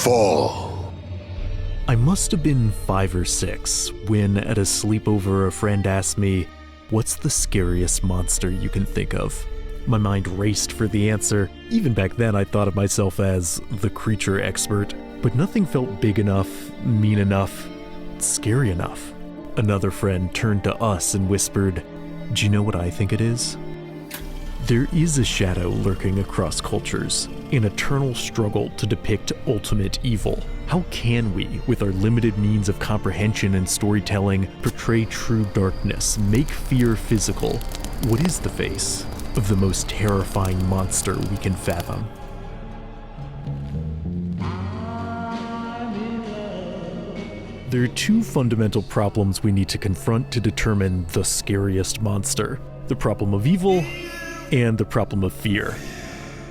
fall. I must have been 5 or 6 when at a sleepover a friend asked me, "What's the scariest monster you can think of?" My mind raced for the answer. Even back then I thought of myself as the creature expert, but nothing felt big enough, mean enough, scary enough. Another friend turned to us and whispered, "Do you know what I think it is?" There is a shadow lurking across cultures, an eternal struggle to depict ultimate evil. How can we, with our limited means of comprehension and storytelling, portray true darkness, make fear physical? What is the face of the most terrifying monster we can fathom? There are 2 fundamental problems we need to confront to determine the scariest monster: the problem of evil and the problem of fear.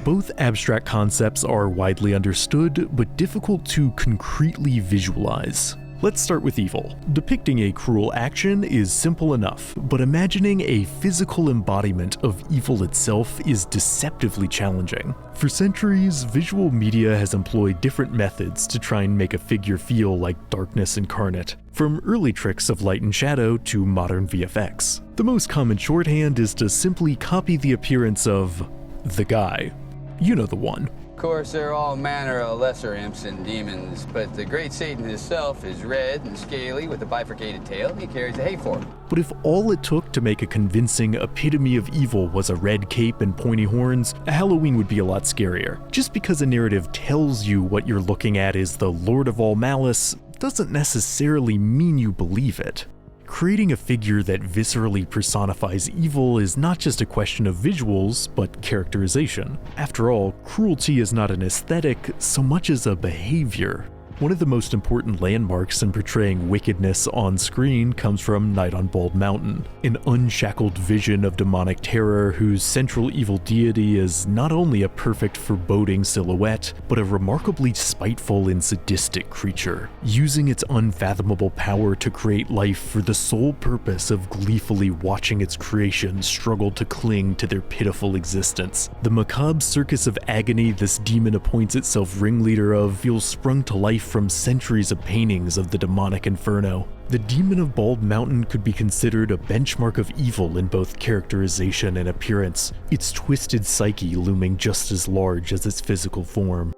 Both abstract concepts are widely understood, but difficult to concretely visualize. Let's start with evil. Depicting a cruel action is simple enough, but imagining a physical embodiment of evil itself is deceptively challenging. For centuries, visual media has employed different methods to try and make a figure feel like darkness incarnate, from early tricks of light and shadow to modern VFX. The most common shorthand is to simply copy the appearance of the guy. You know the one. Of course, there are all manner of lesser imps and demons, but the great Satan himself is red and scaly with a bifurcated tail, and he carries a hay fork. But if all it took to make a convincing epitome of evil was a red cape and pointy horns, Halloween would be a lot scarier. Just because a narrative tells you what you're looking at is the Lord of all malice doesn't necessarily mean you believe it. Creating a figure that viscerally personifies evil is not just a question of visuals, but characterization. After all, cruelty is not an aesthetic so much as a behavior. One of the most important landmarks in portraying wickedness on screen comes from Night on Bald Mountain, an unshackled vision of demonic terror whose central evil deity is not only a perfect foreboding silhouette, but a remarkably spiteful and sadistic creature, using its unfathomable power to create life for the sole purpose of gleefully watching its creation struggle to cling to their pitiful existence. The macabre circus of agony this demon appoints itself ringleader of feels sprung to life from centuries of paintings of the demonic inferno. The Demon of Bald Mountain could be considered a benchmark of evil in both characterization and appearance, its twisted psyche looming just as large as its physical form.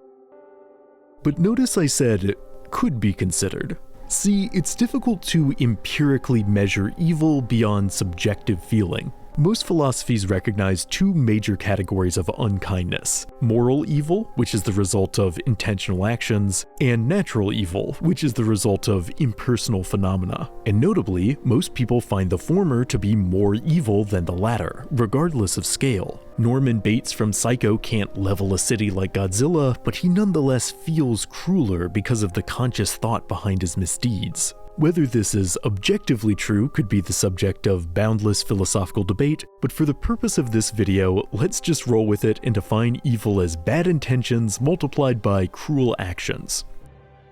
But notice I said could be considered. See, it's difficult to empirically measure evil beyond subjective feeling. Most philosophies recognize 2 major categories of unkindness: moral evil, which is the result of intentional actions, and natural evil, which is the result of impersonal phenomena. And notably, most people find the former to be more evil than the latter, regardless of scale. Norman Bates from Psycho can't level a city like Godzilla, but he nonetheless feels crueler because of the conscious thought behind his misdeeds. Whether this is objectively true could be the subject of boundless philosophical debate, but for the purpose of this video, let's just roll with it and define evil as bad intentions multiplied by cruel actions.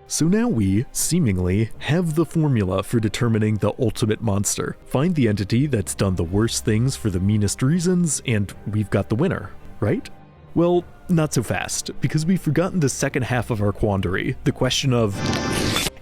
So now we, seemingly, have the formula for determining the ultimate monster. Find the entity that's done the worst things for the meanest reasons, and we've got the winner, right? Well, not so fast, because we've forgotten the second half of our quandary, the question of...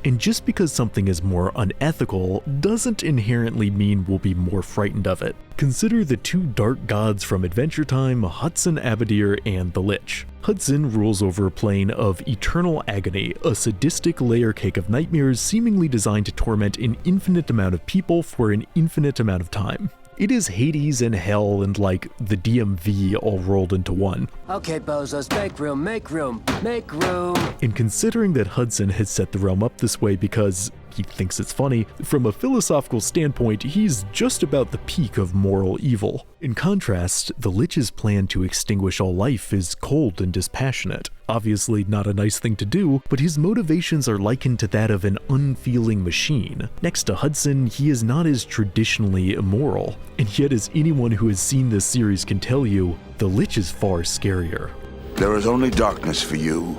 And just because something is more unethical doesn't inherently mean we'll be more frightened of it. Consider the 2 dark gods from Adventure Time, Hudson Abadir and the Lich. Hudson rules over a plane of eternal agony, a sadistic layer cake of nightmares seemingly designed to torment an infinite amount of people for an infinite amount of time. It is Hades and Hell and like the DMV all rolled into one. Okay, bozos, make room, make room, make room. And considering that Hudson has set the realm up this way because he thinks it's funny, from a philosophical standpoint, he's just about the peak of moral evil. In contrast, the Lich's plan to extinguish all life is cold and dispassionate. Obviously not a nice thing to do, but his motivations are likened to that of an unfeeling machine. Next to Hudson, he is not as traditionally immoral, and yet as anyone who has seen this series can tell you, the Lich is far scarier. There is only darkness for you,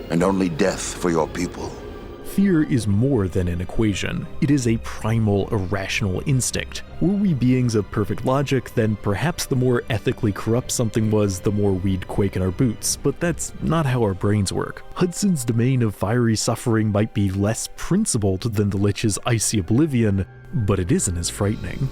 and only death for your people. Fear is more than an equation. It is a primal, irrational instinct. Were we beings of perfect logic, then perhaps the more ethically corrupt something was, the more we'd quake in our boots, but that's not how our brains work. Hudson's domain of fiery suffering might be less principled than the Lich's icy oblivion, but it isn't as frightening.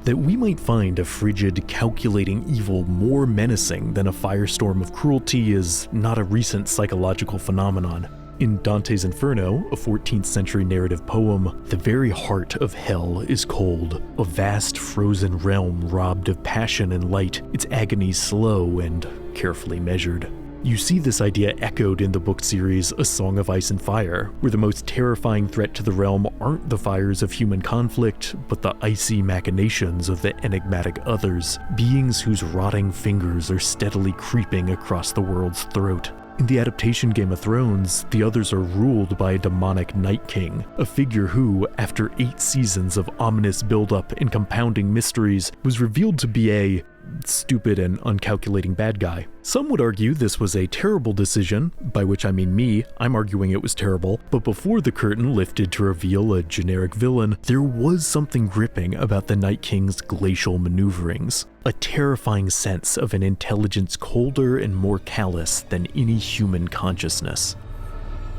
That we might find a frigid, calculating evil more menacing than a firestorm of cruelty is not a recent psychological phenomenon. In Dante's Inferno, a 14th century narrative poem, the very heart of hell is cold, a vast frozen realm robbed of passion and light, its agony slow and carefully measured. You see this idea echoed in the book series A Song of Ice and Fire, where the most terrifying threat to the realm aren't the fires of human conflict, but the icy machinations of the enigmatic others, beings whose rotting fingers are steadily creeping across the world's throat. In the adaptation Game of Thrones, the others are ruled by a demonic Night King, a figure who, after 8 seasons of ominous buildup and compounding mysteries, was revealed to be a stupid and uncalculating bad guy. Some would argue this was a terrible decision, by which I mean me. I'm arguing it was terrible, but before the curtain lifted to reveal a generic villain, there was something gripping about the Night King's glacial maneuverings, a terrifying sense of an intelligence colder and more callous than any human consciousness.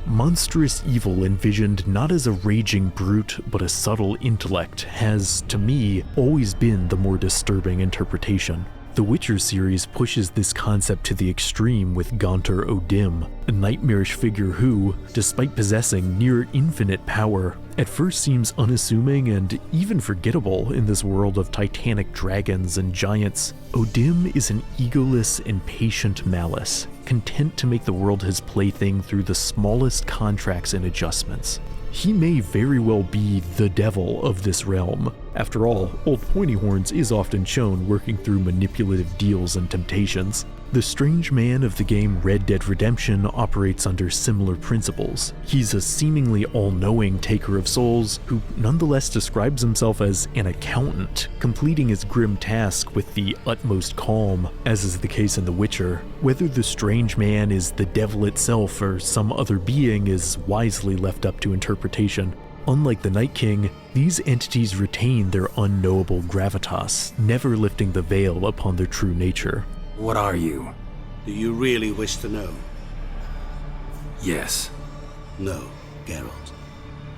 Monstrous evil envisioned not as a raging brute but a subtle intellect has, to me, always been the more disturbing interpretation. The Witcher series pushes this concept to the extreme with Gaunter O'Dim, a nightmarish figure who, despite possessing near infinite power, at first seems unassuming and even forgettable in this world of titanic dragons and giants. O'Dim is an egoless and patient malice, content to make the world his plaything through the smallest contracts and adjustments. He may very well be the devil of this realm. After all, Old Pointyhorns is often shown working through manipulative deals and temptations. The strange man of the game Red Dead Redemption operates under similar principles. He's a seemingly all-knowing taker of souls who nonetheless describes himself as an accountant, completing his grim task with the utmost calm, as is the case in The Witcher. Whether the strange man is the devil itself or some other being is wisely left up to interpretation. Unlike the Night King, these entities retain their unknowable gravitas, never lifting the veil upon their true nature. What are you? Do you really wish to know? Yes. No, Geralt.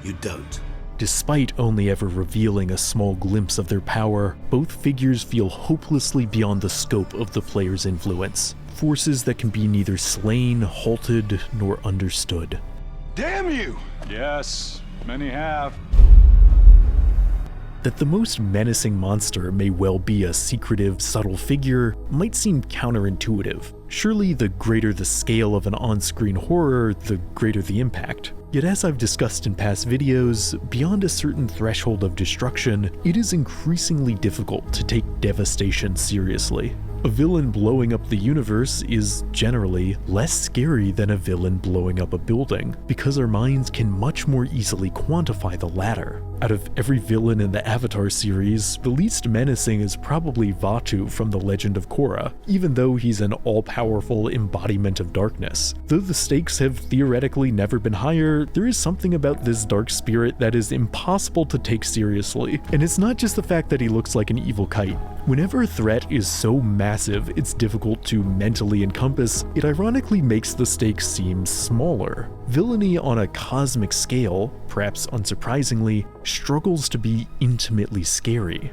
You don't. Despite only ever revealing a small glimpse of their power, both figures feel hopelessly beyond the scope of the player's influence. Forces that can be neither slain, halted, nor understood. Damn you! Yes, many have. That the most menacing monster may well be a secretive, subtle figure might seem counterintuitive. Surely the greater the scale of an on-screen horror, the greater the impact. Yet as I've discussed in past videos, beyond a certain threshold of destruction, it is increasingly difficult to take devastation seriously. A villain blowing up the universe is generally less scary than a villain blowing up a building, because our minds can much more easily quantify the latter. Out of every villain in the Avatar series, the least menacing is probably Vaatu from The Legend of Korra, even though he's an all-powerful embodiment of darkness. Though the stakes have theoretically never been higher, there is something about this dark spirit that is impossible to take seriously. And it's not just the fact that he looks like an evil kite. Whenever a threat is so massive it's difficult to mentally encompass, it ironically makes the stakes seem smaller. Villainy on a cosmic scale, perhaps unsurprisingly, struggles to be intimately scary.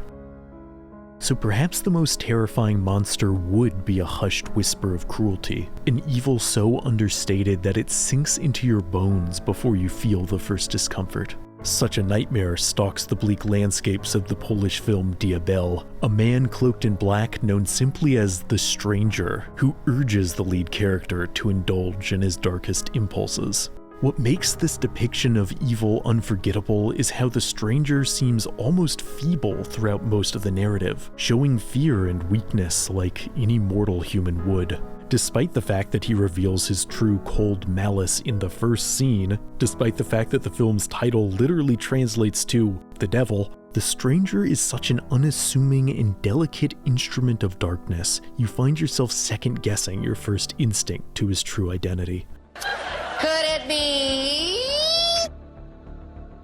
So perhaps the most terrifying monster would be a hushed whisper of cruelty, an evil so understated that it sinks into your bones before you feel the first discomfort. Such a nightmare stalks the bleak landscapes of the Polish film Diablo, a man cloaked in black known simply as the Stranger, who urges the lead character to indulge in his darkest impulses. What makes this depiction of evil unforgettable is how the Stranger seems almost feeble throughout most of the narrative, showing fear and weakness like any mortal human would. Despite the fact that he reveals his true cold malice in the first scene, despite the fact that the film's title literally translates to the devil, the Stranger is such an unassuming and delicate instrument of darkness, you find yourself second-guessing your first instinct to his true identity. Could it be?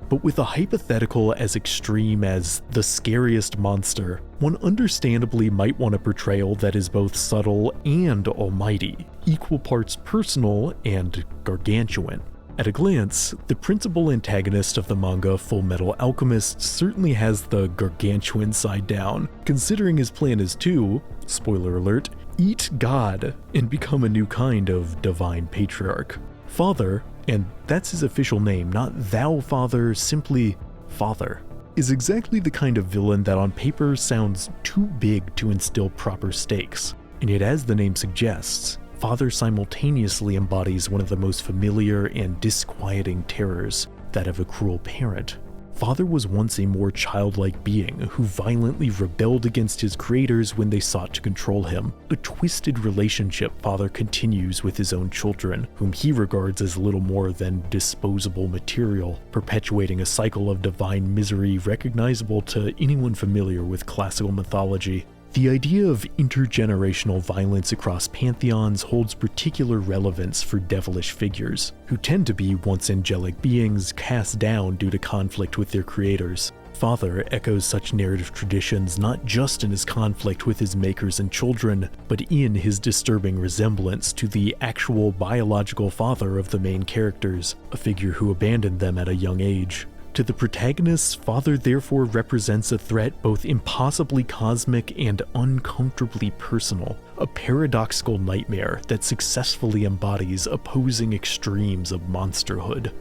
But with a hypothetical as extreme as the scariest monster, one understandably might want a portrayal that is both subtle and almighty, equal parts personal and gargantuan. At a glance, the principal antagonist of the manga, Fullmetal Alchemist, certainly has the gargantuan side down, considering his plan is to, spoiler alert, eat God and become a new kind of divine patriarch. Father, and that's his official name, not thou father, simply father, is exactly the kind of villain that on paper sounds too big to instill proper stakes. And yet, as the name suggests, Father simultaneously embodies one of the most familiar and disquieting terrors, that of a cruel parent. Father was once a more childlike being who violently rebelled against his creators when they sought to control him. A twisted relationship Father continues with his own children, whom he regards as little more than disposable material, perpetuating a cycle of divine misery recognizable to anyone familiar with classical mythology. The idea of intergenerational violence across pantheons holds particular relevance for devilish figures, who tend to be once angelic beings cast down due to conflict with their creators. Father echoes such narrative traditions not just in his conflict with his makers and children, but in his disturbing resemblance to the actual biological father of the main characters, a figure who abandoned them at a young age. To the protagonists, Father therefore represents a threat both impossibly cosmic and uncomfortably personal, a paradoxical nightmare that successfully embodies opposing extremes of monsterhood.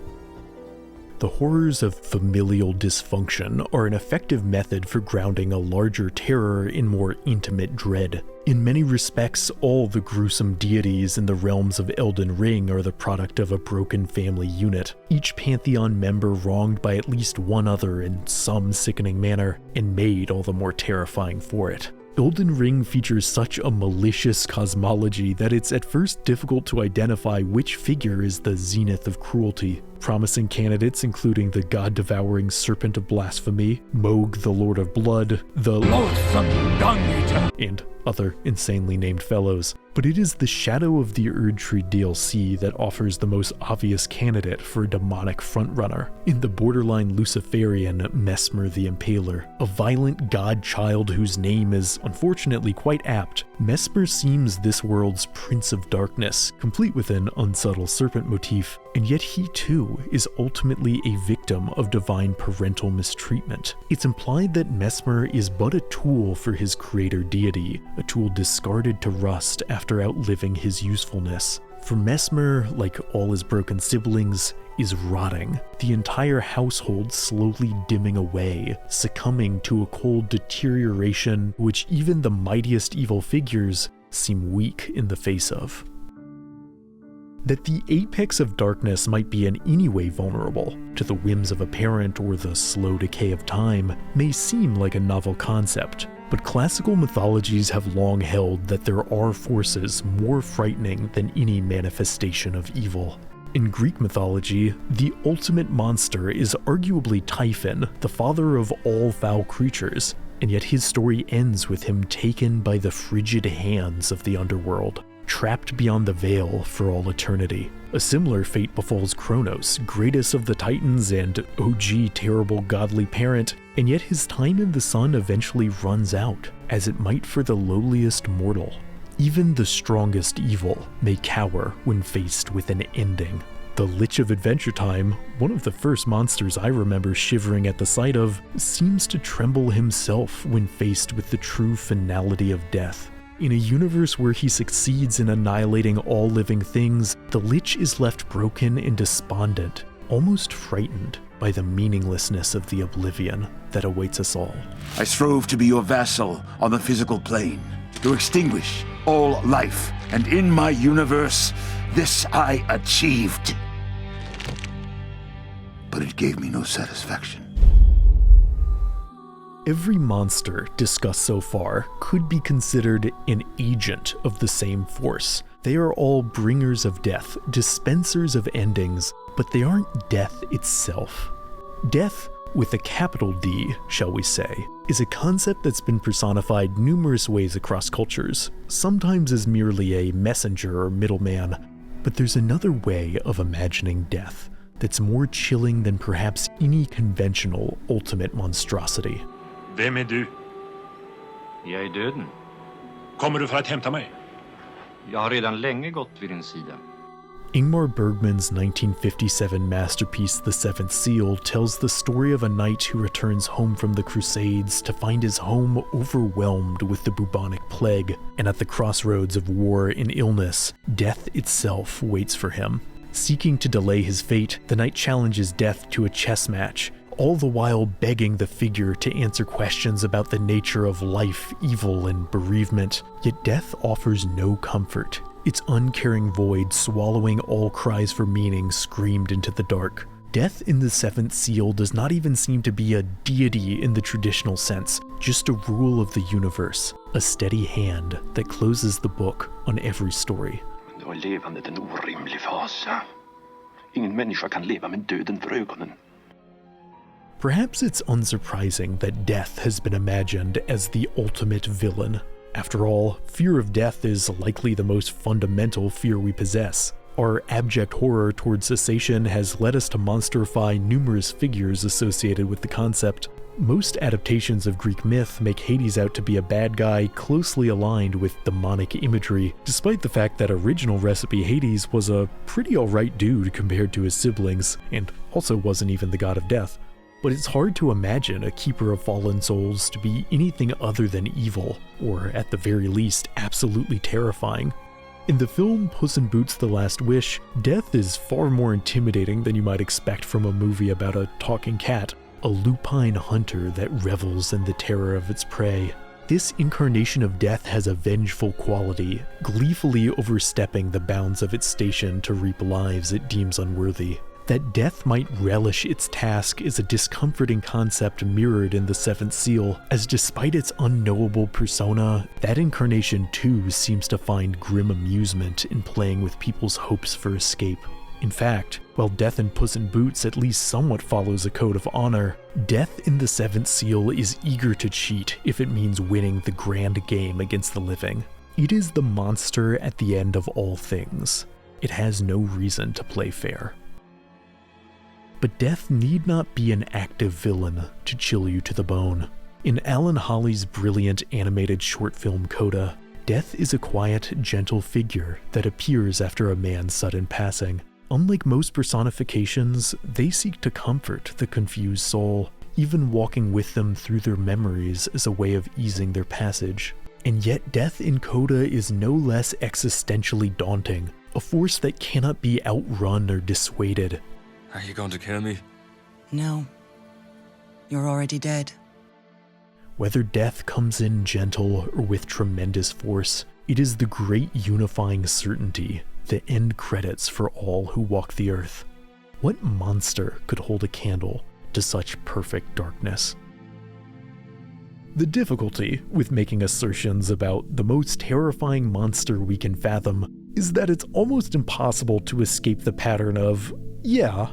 The horrors of familial dysfunction are an effective method for grounding a larger terror in more intimate dread. In many respects, all the gruesome deities in the realms of Elden Ring are the product of a broken family unit, each pantheon member wronged by at least one other in some sickening manner, and made all the more terrifying for it. Elden Ring features such a malicious cosmology that it's at first difficult to identify which figure is the zenith of cruelty. Promising candidates including the god-devouring Serpent of Blasphemy, Moog the Lord of Blood, the Loathsome Dung-Eater, and other insanely named fellows. But it is the Shadow of the Erdtree DLC that offers the most obvious candidate for a demonic frontrunner, in the borderline Luciferian Mesmer the Impaler, a violent god-child whose name is unfortunately quite apt. Mesmer seems this world's Prince of Darkness, complete with an unsubtle serpent motif, and yet he too is ultimately a victim of divine parental mistreatment. It's implied that Mesmer is but a tool for his creator deity, a tool discarded to rust after outliving his usefulness. For Mesmer, like all his broken siblings, is rotting, the entire household slowly dimming away, succumbing to a cold deterioration which even the mightiest evil figures seem weak in the face of. That the apex of darkness might be in any way vulnerable to the whims of a parent or the slow decay of time may seem like a novel concept, but classical mythologies have long held that there are forces more frightening than any manifestation of evil. In Greek mythology, the ultimate monster is arguably Typhon, the father of all foul creatures, and yet his story ends with him taken by the frigid hands of the underworld, trapped beyond the veil for all eternity. A similar fate befalls Kronos, greatest of the Titans and OG terrible godly parent, and yet his time in the sun eventually runs out, as it might for the lowliest mortal. Even the strongest evil may cower when faced with an ending. The Lich of Adventure Time, one of the first monsters I remember shivering at the sight of, seems to tremble himself when faced with the true finality of death. In a universe where he succeeds in annihilating all living things, the Lich is left broken and despondent, almost frightened by the meaninglessness of the oblivion that awaits us all. I strove to be your vassal on the physical plane, to extinguish all life, and in my universe, this I achieved. But it gave me no satisfaction. Every monster discussed so far could be considered an agent of the same force. They are all bringers of death, dispensers of endings, but they aren't death itself. Death, with a capital D, shall we say, is a concept that's been personified numerous ways across cultures, sometimes as merely a messenger or middleman. But there's another way of imagining death, that's more chilling than perhaps any conventional ultimate monstrosity. Vem är du? Jag är döden. Kommer du för att hämta mig? Jag har redan länge gått vid din sida. Ingmar Bergman's 1957 masterpiece The Seventh Seal tells the story of a knight who returns home from the Crusades to find his home overwhelmed with the bubonic plague, and at the crossroads of war and illness, death itself waits for him. Seeking to delay his fate, the knight challenges death to a chess match, all the while begging the figure to answer questions about the nature of life, evil, and bereavement. Yet death offers no comfort, its uncaring void swallowing all cries for meaning screamed into the dark. Death in the Seventh Seal does not even seem to be a deity in the traditional sense, just a rule of the universe, a steady hand that closes the book on every story. Då är levandet en orimlig fasa. Ingen människa kan leva med döden för ögonen. Perhaps it's unsurprising that death has been imagined as the ultimate villain. After all, fear of death is likely the most fundamental fear we possess. Our abject horror towards cessation has led us to monsterify numerous figures associated with the concept. Most adaptations of Greek myth make Hades out to be a bad guy closely aligned with demonic imagery, despite the fact that original recipe Hades was a pretty alright dude compared to his siblings, and also wasn't even the god of death. But it's hard to imagine a keeper of fallen souls to be anything other than evil, or at the very least, absolutely terrifying. In the film Puss in Boots: The Last Wish, death is far more intimidating than you might expect from a movie about a talking cat, a lupine hunter that revels in the terror of its prey. This incarnation of death has a vengeful quality, gleefully overstepping the bounds of its station to reap lives it deems unworthy. That death might relish its task is a discomforting concept mirrored in the Seventh Seal, as despite its unknowable persona, that incarnation too seems to find grim amusement in playing with people's hopes for escape. In fact, while death in Puss in Boots at least somewhat follows a code of honor, death in the Seventh Seal is eager to cheat if it means winning the grand game against the living. It is the monster at the end of all things. It has no reason to play fair. But death need not be an active villain to chill you to the bone. In Alan Hawley's brilliant animated short film Coda, death is a quiet, gentle figure that appears after a man's sudden passing. Unlike most personifications, they seek to comfort the confused soul, even walking with them through their memories as a way of easing their passage. And yet death in Coda is no less existentially daunting, a force that cannot be outrun or dissuaded. Are you going to kill me? No. You're already dead. Whether death comes in gentle or with tremendous force, it is the great unifying certainty, the end credits for all who walk the earth. What monster could hold a candle to such perfect darkness? The difficulty with making assertions about the most terrifying monster we can fathom is that it's almost impossible to escape the pattern of, yeah,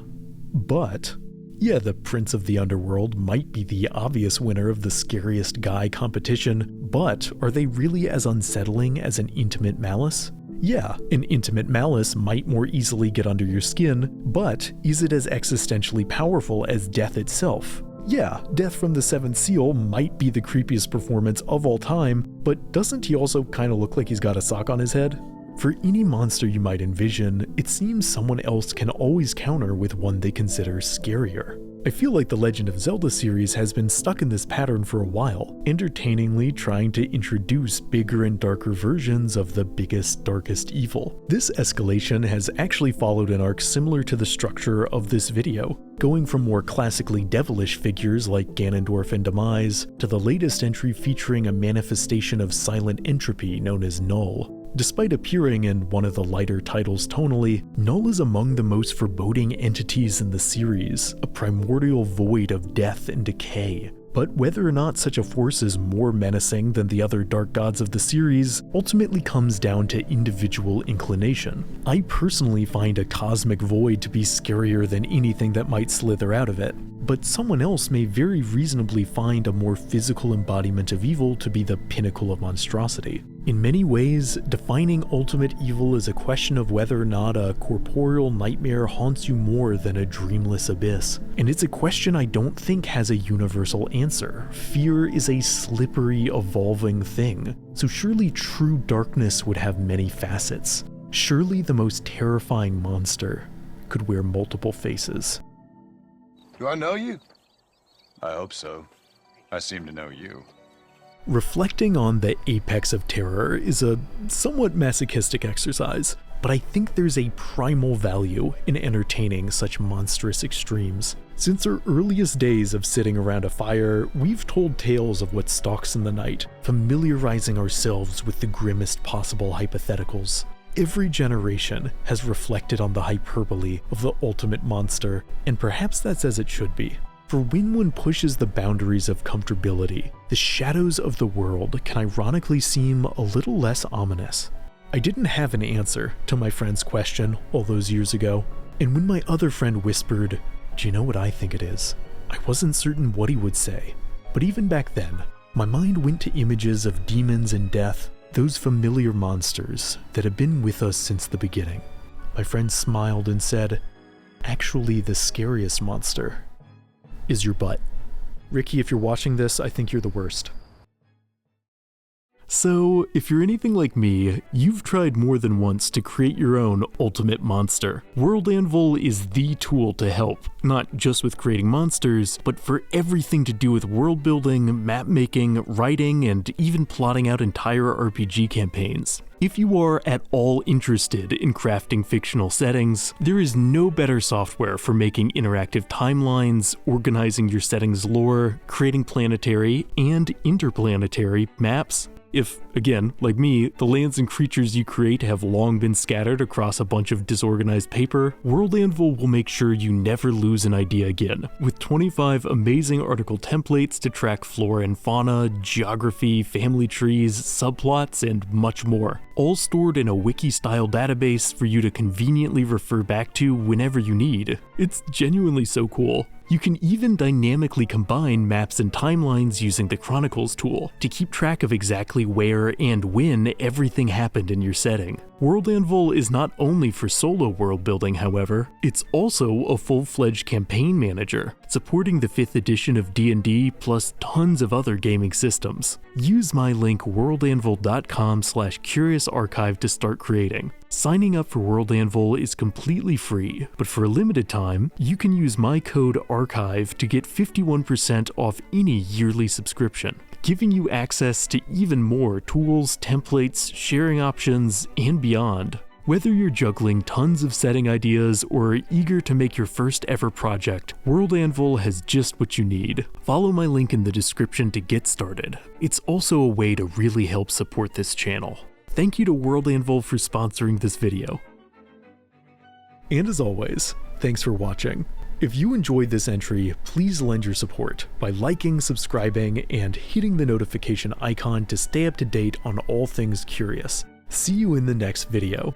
but... Yeah, the Prince of the Underworld might be the obvious winner of the scariest guy competition, but are they really as unsettling as an intimate malice? Yeah, an intimate malice might more easily get under your skin, but is it as existentially powerful as death itself? Yeah, Death from the Seventh Seal might be the creepiest performance of all time, but doesn't he also kinda look like he's got a sock on his head? For any monster you might envision, it seems someone else can always counter with one they consider scarier. I feel like the Legend of Zelda series has been stuck in this pattern for a while, entertainingly trying to introduce bigger and darker versions of the biggest, darkest evil. This escalation has actually followed an arc similar to the structure of this video, going from more classically devilish figures like Ganondorf and Demise, to the latest entry featuring a manifestation of silent entropy known as Null. Despite appearing in one of the lighter titles tonally, Null is among the most foreboding entities in the series, a primordial void of death and decay. But whether or not such a force is more menacing than the other dark gods of the series ultimately comes down to individual inclination. I personally find a cosmic void to be scarier than anything that might slither out of it. but someone else may very reasonably find a more physical embodiment of evil to be the pinnacle of monstrosity. In many ways, defining ultimate evil is a question of whether or not a corporeal nightmare haunts you more than a dreamless abyss. And it's a question I don't think has a universal answer. Fear is a slippery, evolving thing, so surely true darkness would have many facets. Surely the most terrifying monster could wear multiple faces. Do I know you? I hope so. I seem to know you. Reflecting on the apex of terror is a somewhat masochistic exercise, but I think there's a primal value in entertaining such monstrous extremes. Since our earliest days of sitting around a fire, we've told tales of what stalks in the night, familiarizing ourselves with the grimmest possible hypotheticals. Every generation has reflected on the hyperbole of the ultimate monster, and perhaps that's as it should be. For when one pushes the boundaries of comfortability, the shadows of the world can ironically seem a little less ominous. I didn't have an answer to my friend's question all those years ago, and when my other friend whispered, "Do you know what I think it is?" I wasn't certain what he would say. But even back then, my mind went to images of demons and death, those familiar monsters that have been with us since the beginning. My friend smiled and said, "Actually, the scariest monster is your butt." Ricky, if you're watching this, I think you're the worst. So, if you're anything like me, you've tried more than once to create your own ultimate monster. World Anvil is the tool to help, not just with creating monsters, but for everything to do with world building, map making, writing, and even plotting out entire RPG campaigns. If you are at all interested in crafting fictional settings, there is no better software for making interactive timelines, organizing your setting's lore, creating planetary and interplanetary maps. If, again, like me, the lands and creatures you create have long been scattered across a bunch of disorganized paper, World Anvil will make sure you never lose an idea again, with 25 amazing article templates to track flora and fauna, geography, family trees, subplots, and much more, all stored in a wiki-style database for you to conveniently refer back to whenever you need. It's genuinely so cool. You can even dynamically combine maps and timelines using the Chronicles tool to keep track of exactly where and when everything happened in your setting. World Anvil is not only for solo world building, however, it's also a full-fledged campaign manager, supporting the 5th edition of D&D plus tons of other gaming systems. Use my link worldanvil.com/curiousarchive to start creating. Signing up for World Anvil is completely free, but for a limited time, you can use my code ARCHIVE to get 51% off any yearly subscription, giving you access to even more tools, templates, sharing options, and beyond. Whether you're juggling tons of setting ideas or eager to make your first ever project, World Anvil has just what you need. Follow my link in the description to get started. It's also a way to really help support this channel. Thank you to World Anvil for sponsoring this video. And as always, thanks for watching. If you enjoyed this entry, please lend your support by liking, subscribing, and hitting the notification icon to stay up to date on all things curious. See you in the next video.